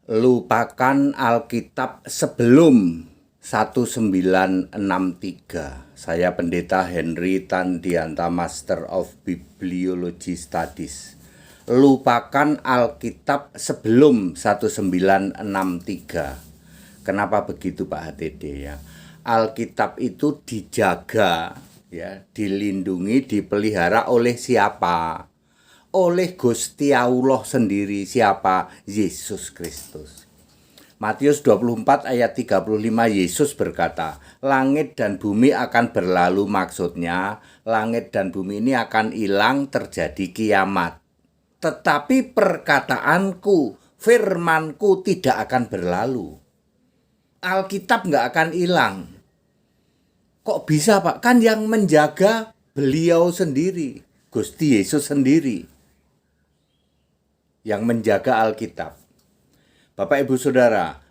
Lupakan Alkitab sebelum 1963. Saya Pendeta Henry Tandianta, Master of Bibliology Studies. Lupakan Alkitab sebelum 1963. Kenapa begitu Pak HTD ya? Alkitab itu dijaga, ya, dilindungi, dipelihara oleh siapa? Oleh Gusti Allah sendiri. Siapa? Yesus Kristus. Matius 24 ayat 35, Yesus berkata, langit dan bumi akan berlalu, maksudnya langit dan bumi ini akan hilang, terjadi kiamat. Tetapi perkataanku, firmanku tidak akan berlalu. Alkitab nggak akan hilang. Kok bisa Pak? Kan yang menjaga beliau sendiri, Gusti Yesus sendiri yang menjaga Alkitab. Bapak Ibu Saudara,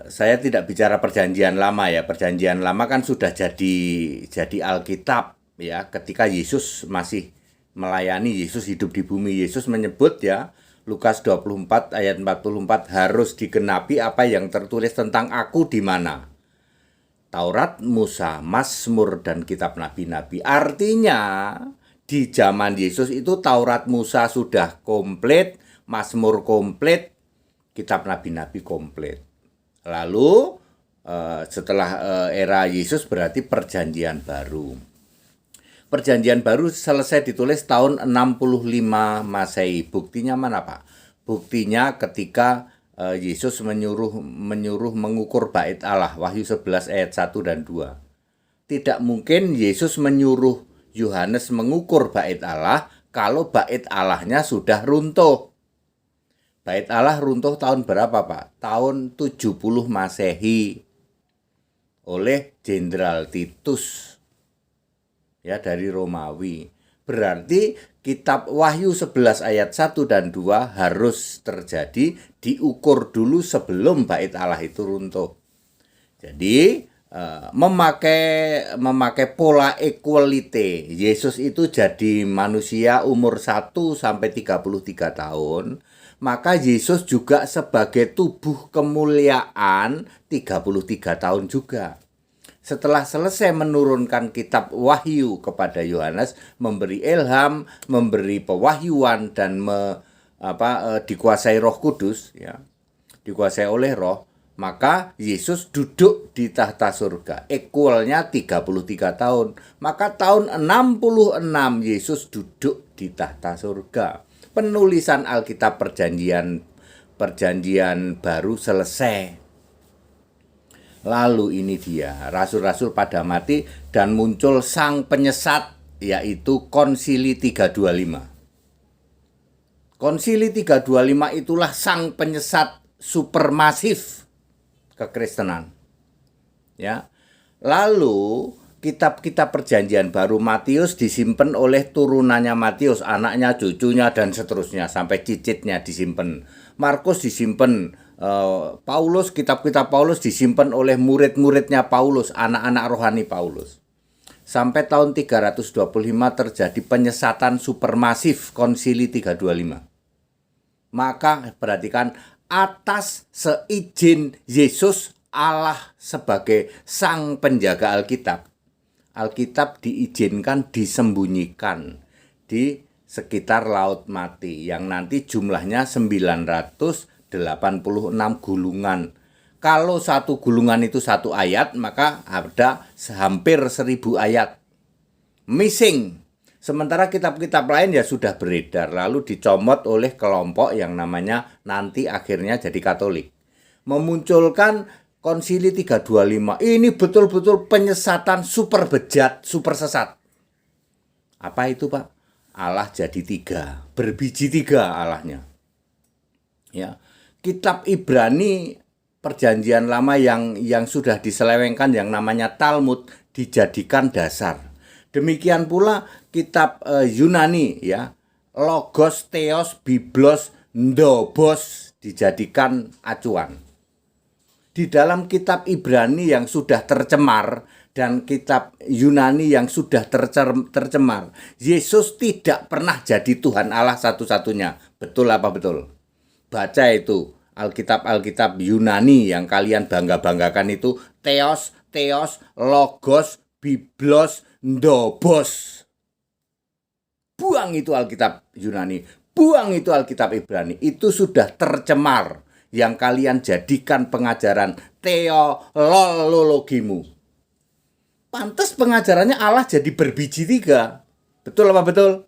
saya tidak bicara perjanjian lama ya. Perjanjian lama kan sudah jadi Alkitab ya. Ketika Yesus masih melayani, Yesus hidup di bumi, Yesus menyebut ya, Lukas 24 ayat 44, harus digenapi apa yang tertulis tentang aku di mana? Taurat, Musa, Mazmur, dan kitab nabi-nabi. Artinya di zaman Yesus itu Taurat Musa sudah komplit, Mazmur komplit, kitab nabi-nabi komplit. Lalu setelah era Yesus berarti perjanjian baru. Perjanjian baru selesai ditulis tahun 65 Masehi. Buktinya mana Pak? Buktinya ketika Yesus menyuruh mengukur bait Allah, Wahyu 11 ayat 1 dan 2. Tidak mungkin Yesus menyuruh Yohanes mengukur bait Allah kalau bait Allahnya sudah runtuh. Bait Allah runtuh tahun berapa Pak? Tahun 70 Masehi oleh Jenderal Titus ya, dari Romawi. Berarti kitab Wahyu 11 ayat 1 dan 2 harus terjadi, diukur dulu sebelum bait Allah itu runtuh. Jadi memakai pola equality. Yesus itu jadi manusia umur 1 sampai 33 tahun. Maka Yesus juga sebagai tubuh kemuliaan 33 tahun juga. Setelah selesai menurunkan kitab Wahyu kepada Yohanes, memberi ilham, memberi pewahyuan dan dikuasai Roh Kudus ya. Dikuasai oleh Roh, maka Yesus duduk di tahta surga. Equalnya 33 tahun. Maka tahun 66 Yesus duduk di tahta surga. Penulisan Alkitab perjanjian baru selesai. Lalu ini dia, rasul-rasul pada mati dan muncul sang penyesat, yaitu Konsili 325. Konsili 325 itulah sang penyesat supermasif kekristenan. Ya. Lalu kitab-kitab perjanjian baru Matius disimpan oleh turunannya Matius, anaknya, cucunya, dan seterusnya, sampai cicitnya disimpan. Markus disimpan, Paulus, kitab-kitab Paulus disimpan oleh murid-muridnya Paulus, anak-anak rohani Paulus. Sampai tahun 325 terjadi penyesatan supermasif, Konsili 325. Maka perhatikan, atas seizin Yesus, Allah sebagai sang penjaga Alkitab, Alkitab diizinkan disembunyikan di sekitar Laut Mati yang nanti jumlahnya 986 gulungan. Kalau satu gulungan itu satu ayat, maka ada hampir 1000 ayat missing. Sementara kitab-kitab lain ya sudah beredar, lalu dicomot oleh kelompok yang namanya nanti akhirnya jadi Katolik. Memunculkan Konsili 325, ini betul-betul penyesatan super bejat, super sesat. Apa itu Pak? Allah jadi 3, berbiji 3 Allahnya. Ya, kitab Ibrani perjanjian lama yang sudah diselewengkan yang namanya Talmud dijadikan dasar. Demikian pula kitab Yunani ya, Logos, Theos, Biblos, Ndobos dijadikan acuan. Di dalam kitab Ibrani yang sudah tercemar dan kitab Yunani yang sudah tercemar, Yesus tidak pernah jadi Tuhan Allah satu-satunya. Betul apa betul? Baca itu Alkitab Yunani yang kalian bangga-banggakan itu theos, logos, biblos, ndobos. Buang itu Alkitab Yunani, buang itu Alkitab Ibrani. Itu sudah tercemar yang kalian jadikan pengajaran teologimu. Pantas pengajarannya Allah jadi berbiji 3. Betul apa betul?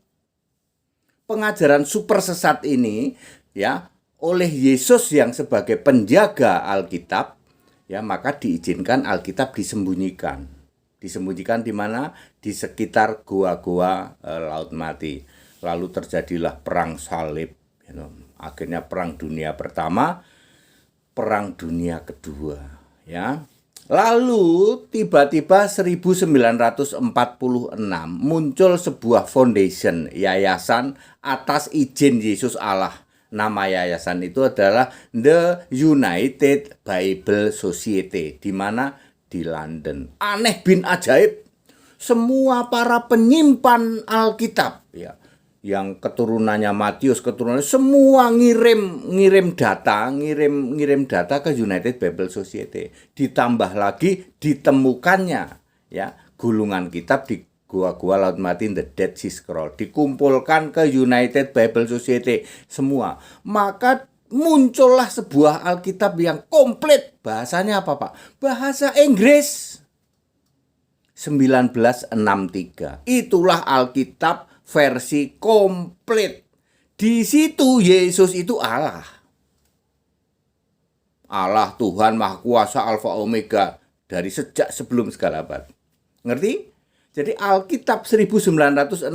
Pengajaran super sesat ini ya oleh Yesus yang sebagai penjaga Alkitab ya, maka diizinkan Alkitab disembunyikan. Disembunyikan di mana? Di sekitar gua-gua Laut Mati. Lalu terjadilah perang salib. Akhirnya perang dunia pertama, perang dunia kedua. Ya. Lalu tiba-tiba 1946 muncul sebuah foundation, yayasan atas izin Yesus Allah. Nama yayasan itu adalah The United Bible Society, di mana? Di London. Aneh bin ajaib, semua para penyimpan Alkitab ya, yang keturunannya Matius, keturunannya semua ngirim data ke United Bible Society. Ditambah lagi ditemukannya ya gulungan kitab di gua-gua Laut Mati, The Dead Sea Scroll, dikumpulkan ke United Bible Society semua. Maka muncullah sebuah Alkitab yang komplit. Bahasanya apa, Pak? Bahasa Inggris. 1963. Itulah Alkitab versi komplit. Di situ Yesus itu Allah. Allah Tuhan Maha Kuasa, Alfa Omega, dari sejak sebelum segala abad. Ngerti? Jadi Alkitab 1963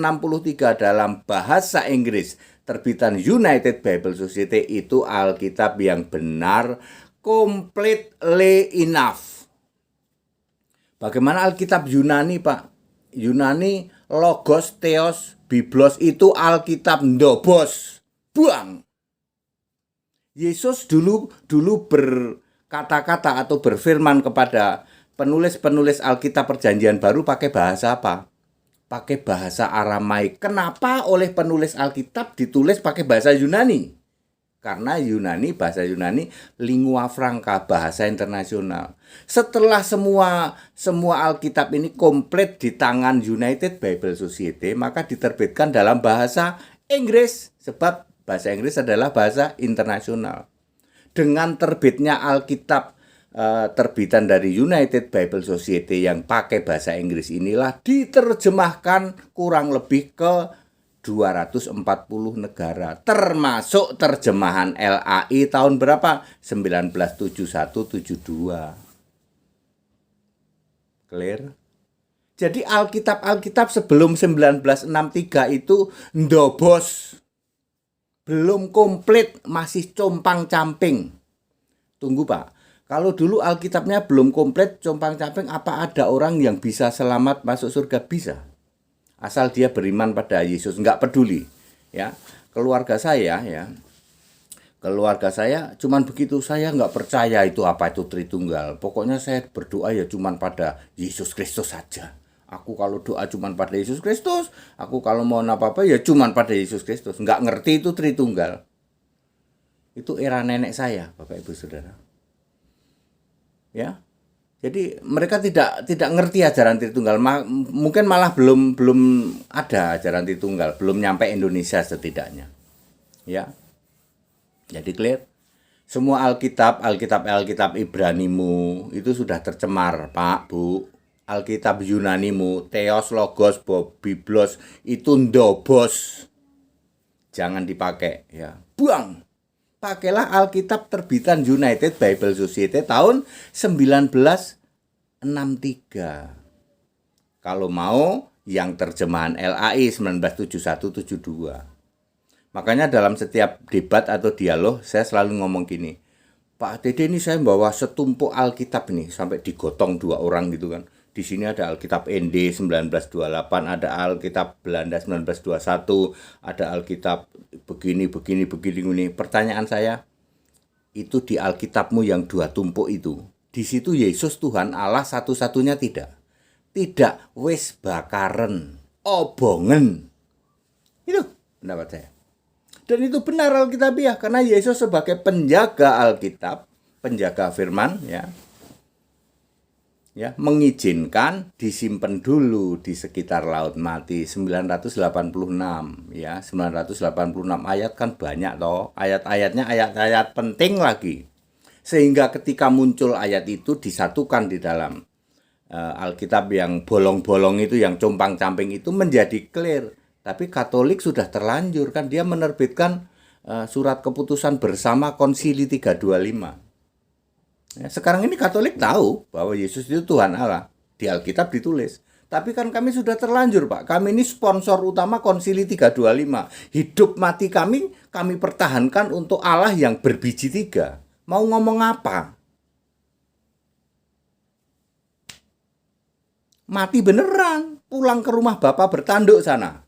dalam bahasa Inggris terbitan United Bible Society itu Alkitab yang benar, completely enough. Bagaimana Alkitab Yunani, Pak? Yunani, logos, theos, biblos itu Alkitab ndobos. Buang. Yesus dulu berkata-kata atau berfirman kepada penulis-penulis Alkitab Perjanjian Baru pakai bahasa apa? Pakai bahasa Aramaik. Kenapa oleh penulis Alkitab ditulis pakai bahasa Yunani? Karena bahasa Yunani lingua franca, bahasa internasional. Setelah semua Alkitab ini komplit di tangan United Bible Society, maka diterbitkan dalam bahasa Inggris, sebab bahasa Inggris adalah bahasa internasional. Dengan terbitnya Alkitab terbitan dari United Bible Society yang pakai bahasa Inggris inilah diterjemahkan kurang lebih ke 240 negara, termasuk terjemahan LAI tahun berapa? 1971-72. Clear? Jadi Alkitab sebelum 1963 itu ndobos, belum komplit, masih compang-camping. Tunggu, Pak. Kalau dulu Alkitabnya belum komplit, compang-camping, apa ada orang yang bisa selamat masuk surga? Bisa. Asal dia beriman pada Yesus, nggak peduli. Ya, keluarga saya cuman begitu, saya nggak percaya itu apa itu Tritunggal. Pokoknya saya berdoa ya cuman pada Yesus Kristus saja. Aku kalau doa cuman pada Yesus Kristus, aku kalau mau apa-apa ya cuman pada Yesus Kristus. Nggak ngerti itu Tritunggal. Itu era nenek saya, Bapak Ibu Saudara. Ya, jadi mereka tidak ngerti ajaran Tritunggal. Mungkin malah belum ada ajaran Tritunggal, belum nyampe Indonesia setidaknya. Ya, jadi clear. Semua Alkitab Ibranimu itu sudah tercemar, Pak, Bu. Alkitab Yunanimu, theos, logos, biblos itu ndobos. Jangan dipakai, ya. Buang. Pakailah Alkitab terbitan United Bible Society tahun 1963. Kalau mau yang terjemahan LAI 1971-72. Makanya dalam setiap debat atau dialog saya selalu ngomong gini, Pak Dede ini saya bawa setumpuk Alkitab ini sampai digotong 2 orang gitu kan. Di sini ada Alkitab ND 1928, ada Alkitab Belanda 1921, ada Alkitab begini. Pertanyaan saya, itu di Alkitabmu yang 2 tumpuk itu, di situ Yesus Tuhan Allah satu-satunya tidak? Tidak, wis bakaren, obongen. Itu pendapat saya. Dan itu benar Alkitabiah, karena Yesus sebagai penjaga Alkitab, penjaga firman, ya mengizinkan disimpan dulu di sekitar Laut Mati 986, ya 986 ayat kan banyak toh, ayat-ayatnya ayat-ayat penting lagi, sehingga ketika muncul ayat itu disatukan di dalam Alkitab yang bolong-bolong itu, yang compang-camping itu menjadi clear. Tapi Katolik sudah terlanjur, kan dia menerbitkan surat keputusan bersama Konsili 325. Ya, sekarang ini Katolik tahu bahwa Yesus itu Tuhan Allah, di Alkitab ditulis. Tapi kan kami sudah terlanjur, Pak. Kami ini sponsor utama Konsili 325. Hidup mati kami pertahankan untuk Allah yang berbiji tiga. Mau ngomong apa? Mati beneran, pulang ke rumah Bapak bertanduk sana.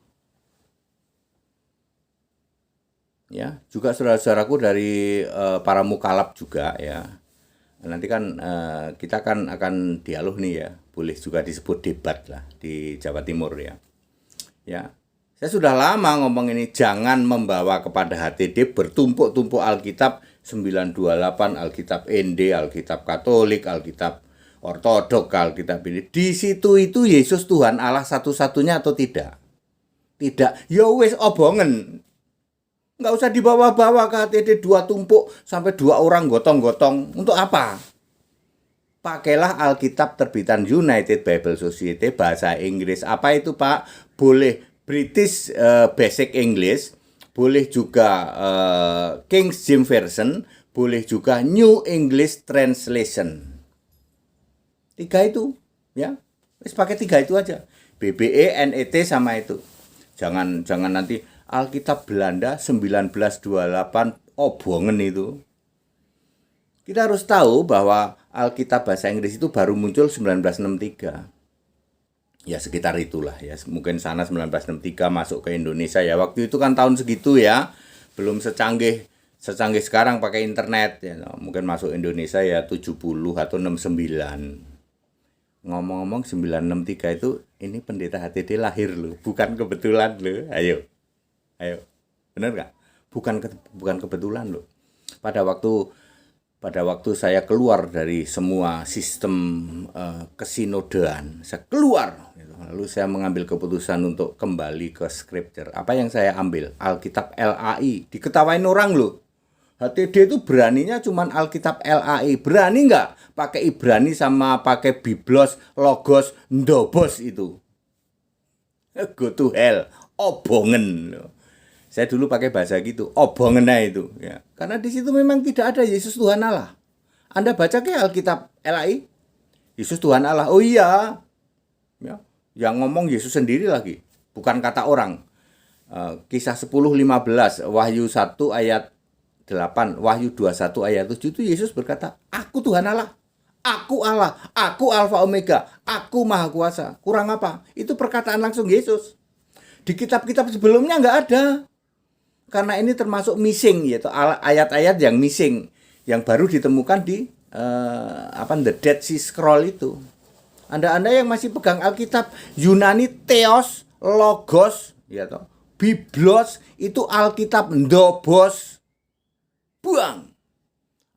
Ya, juga saudara-saudaraku dari para mukalaf juga ya. Nanti kan kita akan dialog nih ya, boleh juga disebut debat lah di Jawa Timur ya. Ya, saya sudah lama ngomong ini, jangan membawa kepada HTD bertumpuk-tumpuk Alkitab 928, Alkitab ND, Alkitab Katolik, Alkitab Ortodok, Alkitab ini. Di situ itu Yesus Tuhan Allah satu-satunya atau tidak? Tidak. Ya wis obongen. Nggak usah dibawa-bawa ke HTD 2 tumpuk sampai 2 orang gotong-gotong. Untuk apa? Pakailah Alkitab terbitan United Bible Society bahasa Inggris. Apa itu, Pak? Boleh British Basic English, boleh juga King James Version, boleh juga New English Translation. 3 itu, ya. Wis pakai 3 itu aja. BBE, NET sama itu. Jangan nanti Alkitab Belanda 1928 obongen itu. Kita harus tahu bahwa Alkitab bahasa Inggris itu baru muncul 1963. Ya sekitar itulah ya. Mungkin sana 1963 masuk ke Indonesia ya. Waktu itu kan tahun segitu ya. Belum secanggih sekarang pakai internet ya. Mungkin masuk Indonesia ya 70 atau 69. Ngomong-ngomong 963 itu, ini pendeta HTD lahir loh, bukan kebetulan loh. Ayo, benar nggak? Bukan kebetulan loh. Pada waktu saya keluar dari semua sistem kesinodean, saya keluar, lalu saya mengambil keputusan untuk kembali ke scripture. Apa yang saya ambil? Alkitab LAI. Diketawain orang loh. HTD itu beraninya cuman Alkitab LAI. Berani nggak pakai Ibrani sama pakai Biblos, Logos, Ndobos itu? Go to hell, obongen. Saya dulu pakai bahasa gitu, obongen itu. Ya. Karena di situ memang tidak ada Yesus Tuhan Allah. Anda baca ke Alkitab LAI, Yesus Tuhan Allah. Oh iya, ya. Yang ngomong Yesus sendiri lagi, bukan kata orang. Kisah 10:15, Wahyu 1 ayat 8, Wahyu 21 ayat 7 itu Yesus berkata, aku Tuhan Allah, aku Allah, aku Alfa Omega, aku Maha Kuasa. Kurang apa? Itu perkataan langsung Yesus. Di kitab-kitab sebelumnya nggak ada. Karena ini termasuk missing, yaitu ayat-ayat yang missing, yang baru ditemukan di The Dead Sea Scroll itu. Anda yang masih pegang Alkitab Yunani Theos, Logos, ya toh, Biblos itu Alkitab Ndobos. Buang.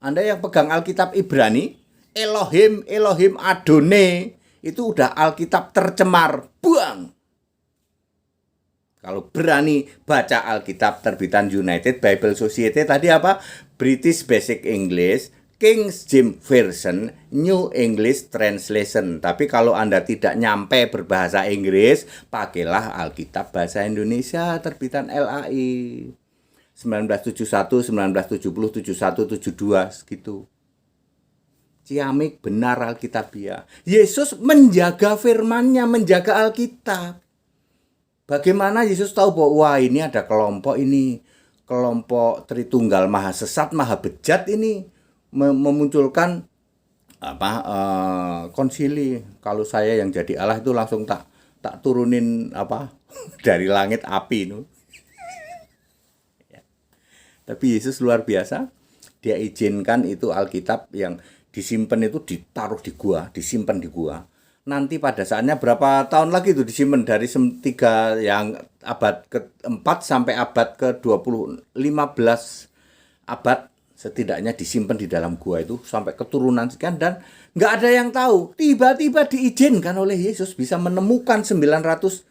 Anda yang pegang Alkitab Ibrani, Elohim Adone, itu udah Alkitab tercemar. Buang. Kalau berani baca Alkitab terbitan United Bible Society tadi apa? British Basic English, King James Version, New English Translation. Tapi kalau Anda tidak nyampe berbahasa Inggris, pakailah Alkitab bahasa Indonesia terbitan LAI. 1971, 1970, 71, 72 gitu. Ciamik benar Alkitabiah. Yesus menjaga firman-Nya, menjaga Alkitab. Bagaimana Yesus tahu bahwa wah ini ada kelompok Tritunggal Maha Sesat, Maha Bejat ini memunculkan konsili. Kalau saya yang jadi Allah itu langsung tak turunin dari langit api itu. Tapi Yesus luar biasa, dia izinkan itu Alkitab yang disimpan itu ditaruh di gua, disimpan di gua. Nanti pada saatnya berapa tahun lagi itu disimpan dari tiga yang abad ke-4 sampai abad ke-20, 15 abad setidaknya disimpan di dalam gua itu sampai keturunan sekian, dan nggak ada yang tahu. Tiba-tiba diizinkan oleh Yesus bisa menemukan 986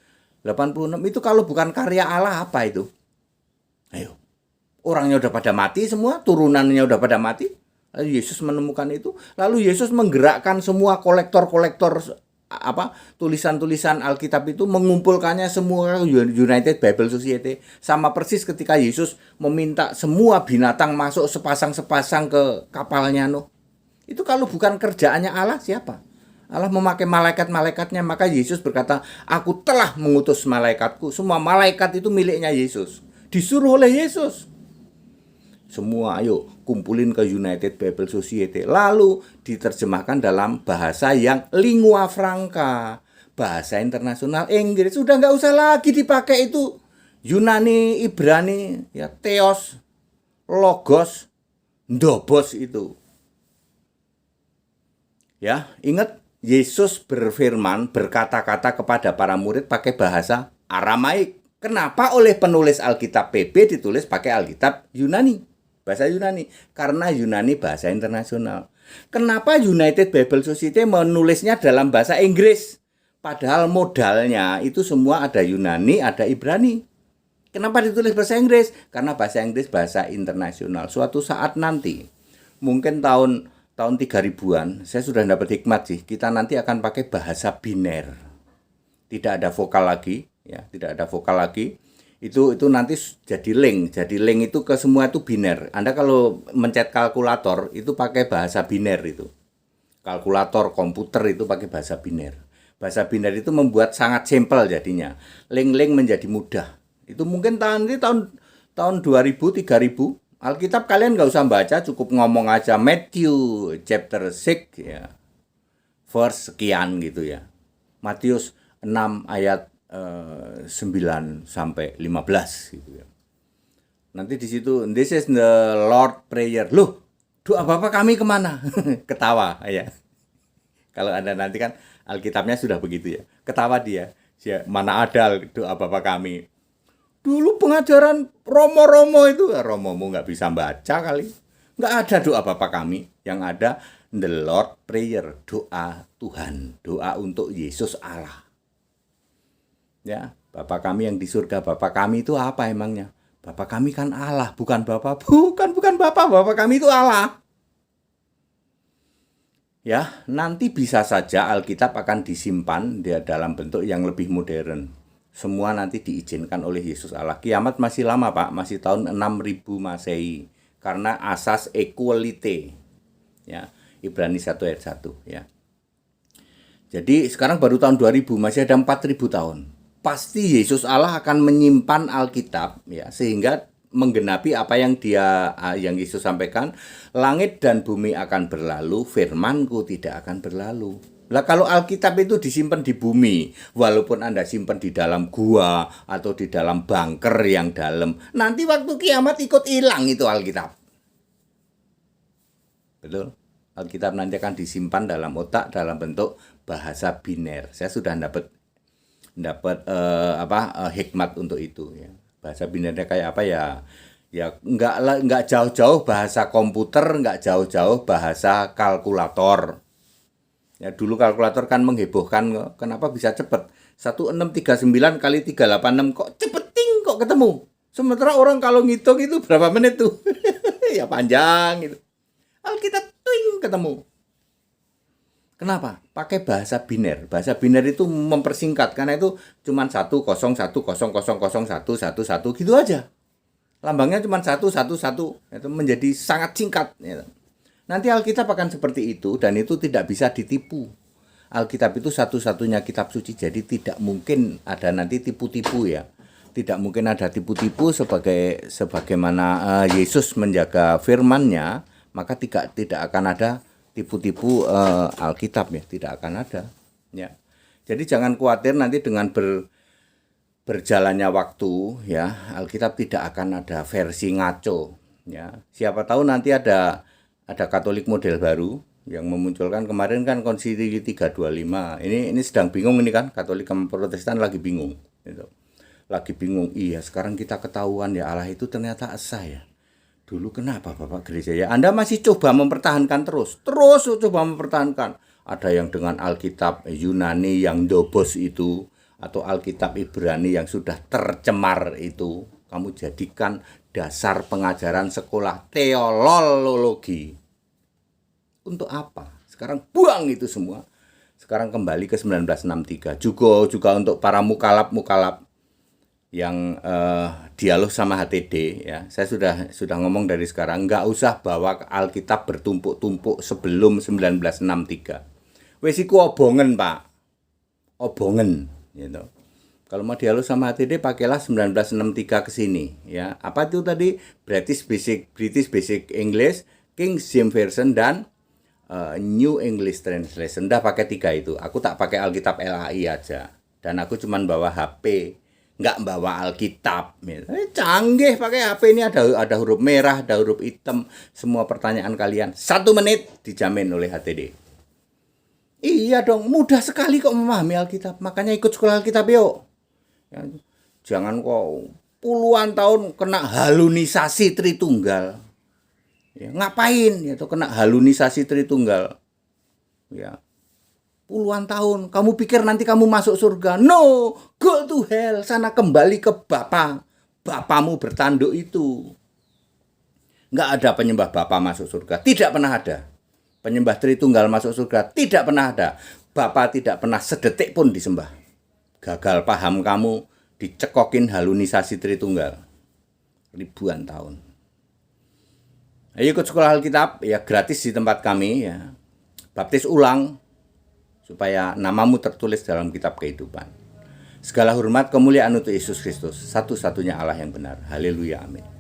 itu. Kalau bukan karya Allah apa itu? Ayo, orangnya udah pada mati semua, turunannya udah pada mati. Lalu Yesus menemukan itu, lalu Yesus menggerakkan semua kolektor-kolektor tulisan-tulisan Alkitab itu, mengumpulkannya semua United Bible Society. Sama persis ketika Yesus meminta semua binatang masuk sepasang-sepasang ke kapalnya Nuh. Itu kalau bukan kerjaannya Allah, siapa? Allah memakai malaikat-malaikatnya. Maka Yesus berkata, aku telah mengutus malaikatku. Semua malaikat itu miliknya Yesus, disuruh oleh Yesus. Semua ayo kumpulin ke United Bible Society. Lalu diterjemahkan dalam bahasa yang lingua franca, bahasa internasional Inggris. Sudah nggak usah lagi dipakai itu Yunani, Ibrani, ya Theos, Logos, Ndobos itu. Ya, ingat Yesus berfirman, berkata-kata kepada para murid pakai bahasa Aramaik. Kenapa oleh penulis Alkitab PB ditulis pakai Alkitab Yunani? Bahasa Yunani, karena Yunani bahasa internasional. Kenapa United Bible Society menulisnya dalam bahasa Inggris? Padahal modalnya itu semua ada Yunani, ada Ibrani. Kenapa ditulis bahasa Inggris? Karena bahasa Inggris bahasa internasional. Suatu saat nanti, mungkin tahun 3000-an, saya sudah dapat hikmat sih. Kita nanti akan pakai bahasa biner. Tidak ada vokal lagi, ya, tidak ada vokal lagi. Itu nanti jadi link itu ke semua itu biner. Anda kalau mencet kalkulator itu pakai bahasa biner itu. Kalkulator komputer itu pakai bahasa biner. Bahasa biner itu membuat sangat simpel jadinya. Link menjadi mudah. Itu mungkin tahun 2000 3000 Alkitab kalian nggak usah baca, cukup ngomong aja Matthew chapter 6 ya. Verse sekian gitu ya. Matius 6 ayat 9 sampai 15 gitu ya. Nanti di situ this is the Lord prayer. Loh, doa Bapa kami kemana? Ketawa ya. Kalau Anda nanti kan Alkitabnya sudah begitu ya. Ketawa dia. Mana ada doa Bapa kami. Dulu pengajaran Romo-Romo itu, Romomu nggak bisa baca kali. Nggak ada doa Bapa kami. Yang ada the Lord prayer, doa Tuhan, doa untuk Yesus Allah. Ya, Bapa kami yang di surga. Bapa kami itu apa emangnya? Bapa kami kan Allah, bukan Bapa. Bukan Bapa. Bapa kami itu Allah. Ya, nanti bisa saja Alkitab akan disimpan di dalam bentuk yang lebih modern. Semua nanti diizinkan oleh Yesus Allah. Kiamat masih lama, Pak. Masih tahun 6000 Masehi. Karena asas equality. Ya, Ibrani 1 ayat 1 ya. Jadi sekarang baru tahun 2000, masih ada 4000 tahun. Pasti Yesus Allah akan menyimpan Alkitab ya, sehingga menggenapi apa yang Yesus sampaikan, langit dan bumi akan berlalu, firmanku tidak akan berlalu. Lah kalau Alkitab itu disimpan di bumi, walaupun Anda simpan di dalam gua atau di dalam bunker yang dalam, nanti waktu kiamat ikut hilang itu Alkitab. Betul? Alkitab nanti akan disimpan dalam otak dalam bentuk bahasa biner. Saya sudah dapat hikmat untuk itu ya. Bahasa binernya kayak apa ya? Ya enggak jauh-jauh bahasa komputer, enggak jauh-jauh bahasa kalkulator. Ya dulu kalkulator kan menghebohkan, kenapa bisa cepet? 1639 kali 386 kok cepeting kok ketemu. Sementara orang kalau ngitung itu berapa menit tuh? Ya panjang gitu. Alkitab twing ketemu. Kenapa? Pakai bahasa biner. Bahasa biner itu mempersingkat karena itu cuma 101000011 gitu aja. Lambangnya cuma 111 itu menjadi sangat singkat ya. Nanti Alkitab akan seperti itu dan itu tidak bisa ditipu. Alkitab itu satu-satunya kitab suci, jadi tidak mungkin ada nanti tipu-tipu ya. Tidak mungkin ada tipu-tipu sebagaimana Yesus menjaga firman-Nya, maka tidak akan ada tipu-tipu Alkitab ya, tidak akan ada ya. Jadi jangan khawatir nanti dengan berjalannya waktu ya, Alkitab tidak akan ada versi ngaco ya. Siapa tahu nanti ada Katolik model baru yang memunculkan kemarin kan Konsili 325. Ini sedang bingung ini kan, Katolik sama Protestan lagi bingung gitu. Lagi bingung. Iya, sekarang kita ketahuan ya Allah itu ternyata esa ya. Dulu kenapa Bapak Gereja ya? Anda masih coba mempertahankan terus coba mempertahankan. Ada yang dengan Alkitab Yunani yang dobos itu, atau Alkitab Ibrani yang sudah tercemar itu, kamu jadikan dasar pengajaran sekolah teolologi. Untuk apa? Sekarang buang itu semua. Sekarang kembali ke 1963. Juga untuk para mukalab yang dialog sama HTD ya. Saya sudah ngomong dari sekarang, nggak usah bawa Alkitab bertumpuk-tumpuk sebelum 1963. Wes iku obongen, Pak. Obongen gitu. Kalau mau dialog sama HTD pakailah 1963 ke sini ya. Apa itu tadi? British Basic English, King James Version dan New English Translation. Dah pakai 3 itu. Aku tak pakai Alkitab LAI aja. Dan aku cuman bawa HP, nggak bawa Alkitab. Canggih pakai HP ini, ada huruf merah, ada huruf hitam. Semua pertanyaan kalian 1 menit dijamin oleh HTD. Iya dong, mudah sekali kok memahami Alkitab. Makanya ikut sekolah Alkitab yuk. Ya, jangan kok puluhan tahun kena halunisasi Tritunggal. Ya, ngapain ya tuh kena halunisasi Tritunggal? Ya. Puluhan tahun, kamu pikir nanti kamu masuk surga? No, go to hell. Sana kembali ke Bapa. Bapamu bertanduk itu. Nggak ada penyembah Bapa masuk surga. Tidak pernah ada. Penyembah Tritunggal masuk surga. Tidak pernah ada. Bapa tidak pernah sedetik pun disembah. Gagal paham kamu, dicekokin halunisasi Tritunggal. Ribuan tahun. Ayo ikut sekolah Alkitab, ya gratis di tempat kami ya. Baptis ulang supaya namamu tertulis dalam kitab kehidupan. Segala hormat kemuliaan untuk Yesus Kristus, satu-satunya Allah yang benar. Haleluya, amin.